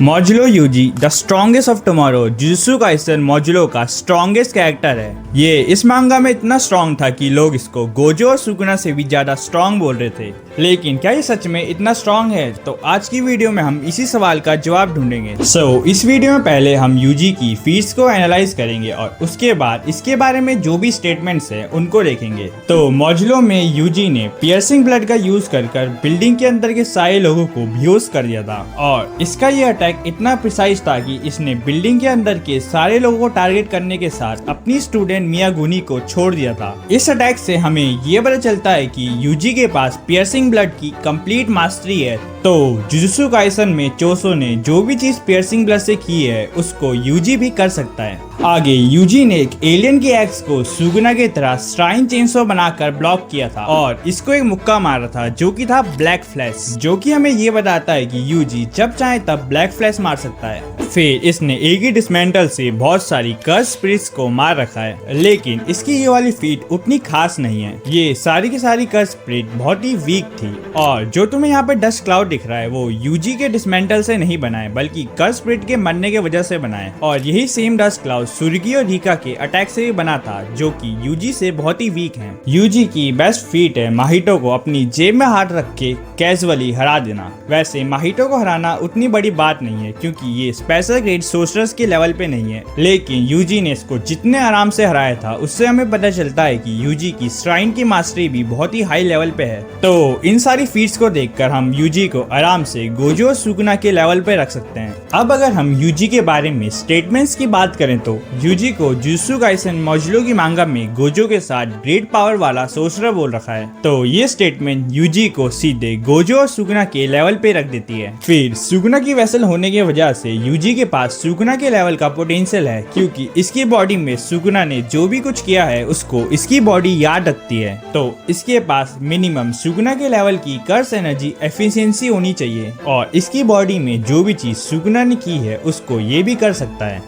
Modulo Yuji the strongest of tomorrow Jujutsu Kaisen मॉड्यूलो का strongest character है। ये इस मांगा में इतना स्ट्रॉन्ग था कि लोग इसको गोजो और सुकुना से भी ज्यादा स्ट्रॉन्ग बोल रहे थे। लेकिन क्या ये सच में इतना स्ट्रॉन्ग है? तो आज की वीडियो में हम इसी सवाल का जवाब ढूंढेंगे। इस वीडियो में पहले हम यूजी की फीट्स को एनालाइज करेंगे और उसके बाद इसके बारे में जो भी स्टेटमेंट्स हैं उनको देखेंगे। तो मॉड्यूलो में यूजी ने पियर्सिंग ब्लड का यूज कर बिल्डिंग के अंदर के सारे लोगों को बेहोश कर दिया था और इसका ये अटैक इतना प्रिसाइज था कि इसने बिल्डिंग के अंदर के सारे लोगों को टारगेट करने के साथ अपनी स्टूडेंट मियागुनी को छोड़ दिया था। इस अटैक से हमें ये पता चलता है कि यूजी के पास पियर्सिंग ब्लड की कंप्लीट मास्टरी है। तो जुजुत्सु काइसन में चोसो ने जो भी चीज पियर्सिंग ब्लड से की है उसको यूजी भी कर सकता है। आगे यूजी ने एक एलियन के एक्स को सुगुना की तरह श्राइन चेनसो बनाकर ब्लॉक किया था और इसको एक मुक्का मारा था जो कि था ब्लैक फ्लैश, जो कि हमें ये बताता है कि यूजी जब चाहे तब ब्लैक फ्लैश मार सकता है। फिर इसने एक ही डिसमेंटल से बहुत सारी कर्स स्पिरिट्स को मार रखा है, लेकिन इसकी ये वाली फीट उतनी खास नहीं है। ये सारी की सारी कर्स स्पिरिट बहुत ही वीक थी और जो तुम्हें यहाँ पे डस्ट क्लाउड दिख रहा है वो यूजी के डिसमेंटल से नहीं बना है बल्कि कर्स स्पिरिट के मरने की वजह से बना है। और यही सेम डस्ट क्लाउड सुरुगी और रिका के अटैक से भी बना था जो कि यूजी से बहुत ही वीक हैं। यूजी की बेस्ट फीट है माहितो को अपनी जेब में हाथ रख के कैजुअली हरा देना। वैसे माहितो को हराना उतनी बड़ी बात नहीं है क्योंकि ये स्पेशल ग्रेड सोर्सरर्स के लेवल पे नहीं है, लेकिन यूजी ने इसको जितने आराम से हराया था उससे हमें पता चलता है कि यूजी की श्राइन की मास्टरी भी बहुत ही हाई लेवल पे है। तो इन सारी फीट्स को देखकर हम यूजी को आराम से गोजो और सुकुना के लेवल पे रख सकते हैं। अब अगर हम यूजी के बारे में स्टेटमेंट्स की बात करें तो यूजी को जुजुत्सु काइसन मॉड्यूलो की मांगा में गोजो के साथ ग्रेट पावर वाला सोर्सरर बोल रखा है। तो ये स्टेटमेंट यूजी को सीधे गोजो और सुकुना के लेवल पे रख देती है। फिर सुकुना की वेसल होने की वजह से यूजी के पास सुकुना के लेवल का पोटेंशियल है क्योंकि इसकी बॉडी में सुकुना ने जो भी कुछ किया है उसको इसकी बॉडी याद रखती है। तो इसके पास मिनिमम सुकुना के लेवल की कर्स एनर्जी एफिशिएंसी होनी चाहिए और इसकी बॉडी में जो भी चीज सुकुना ने की है उसको ये भी कर सकता है।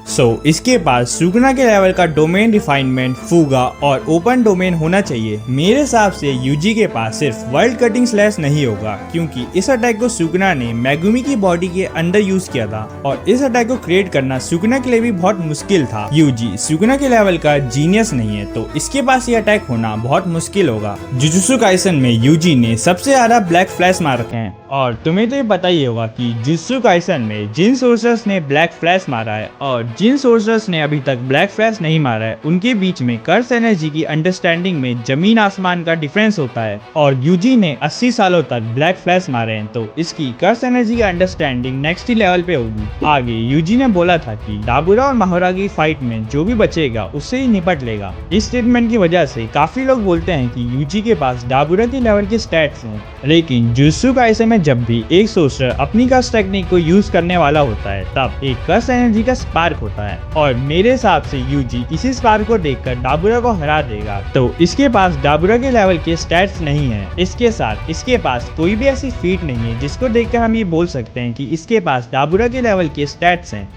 इसके पास सुकुना के लेवल का डोमेन रिफाइनमेंट, फूगा और ओपन डोमेन होना चाहिए। मेरे हिसाब से यूजी के पास सिर्फ वर्ल्ड कटिंग स्लैश नहीं होगा क्योंकि इस अटैक को सुकुना ने मेगुमी की बॉडी के अंदर यूज किया था और इस अटैक को क्रिएट करना सुकुना के लिए भी बहुत मुश्किल था। यूजी सुकुना के लेवल का जीनियस नहीं है तो इसके पास ये अटैक होना बहुत मुश्किल होगा। जुजुत्सु काइसन में यूजी ने सबसे ज्यादा ब्लैक फ्लैश मार रखे हैं और तुम्हें तो ये पता ही होगा कि जुजुत्सु काइसन में जिन सोर्सर्स ने ब्लैक फ्लैश मारा है और जिन सोर्सर्स ने अभी तक ब्लैक फ्लैश नहीं मारा है उनके बीच में कर्स एनर्जी की अंडरस्टैंडिंग में जमीन आसमान का डिफरेंस होता है और यूजी ने 80 सालों तक ब्लैक फ्लैश मारे हैं तो इसकी कर्स एनर्जी की अंडरस्टैंडिंग नेक्स्ट ही लेवल पे होगी। आगे यूजी ने बोला था कि डाबुरा और माहोरा की फाइट में जो भी बचेगा उससे ही निपट लेगा। इस स्टेटमेंट की वजह से काफी लोग बोलते हैं कि यूजी के पास डाबुरा के लेवल के स्टैट्स हैं, लेकिन जुजुत्सु काइसन में जब भी एक सोर्सर अपनी कर्स टेक्निक को यूज करने वाला होता है तब एक कर्स एनर्जी का स्पार्क होता है और मेरे हिसाब से यूजी इसी स्पार्क को देखकर डाबुरा को हरा देगा। तो इसके पास डाबुरा के लेवल के स्टैट्स नहीं है, इसके साथ इसके पास कोई भी ऐसी फीट नहीं है जिसको देखकर हम ये बोल सकते हैं कि इसके पास डाबुरा के लेवल के स्टैट्स हैं।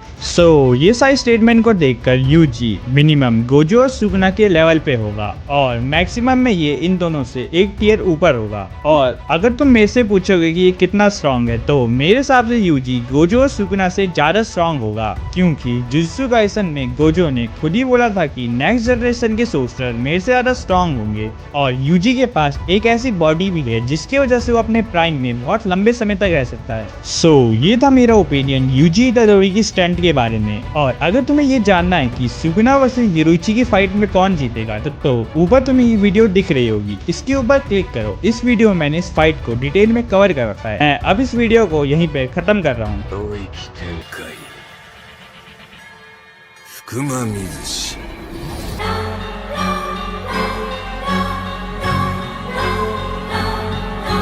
ये सारी स्टेटमेंट को देखकर यूजी मिनिमम गोजो और सुकुना के लेवल पे होगा और मैक्सिमम में ये इन दोनों से एक टियर ऊपर होगा। और अगर तुम मेरे से पूछोगे कि ये कितना स्ट्रॉन्ग है तो मेरे हिसाब से यूजी गोजो और सुकुना से ज्यादा स्ट्रॉन्ग होगा क्योंकि जुजुत्सु काइसन में गोजो ने खुद ही बोला था कि नेक्स्ट जनरेशन के सोर्सरर मेरे से ज्यादा स्ट्रॉन्ग होंगे और यूजी के पास एक ऐसी बॉडी भी है जिसकी वजह से वो अपने प्राइम में बहुत लंबे समय तक रह सकता है। ये था मेरा ओपिनियन यूजी इतादोरी की स्ट्रेंथ के बारे में। और अगर तुम्हें ये जानना है कि सुकुना वर्सेस योरुइची की फाइट में कौन जीतेगा तो ऊपर तुम्हें ये वीडियो दिख रही होगी, इसके ऊपर क्लिक करो। इस वीडियो में मैंने इस फाइट को डिटेल में कवर कर रखा है। मैं अब इस वीडियो को यहीं पे खत्म कर रहा हूँ।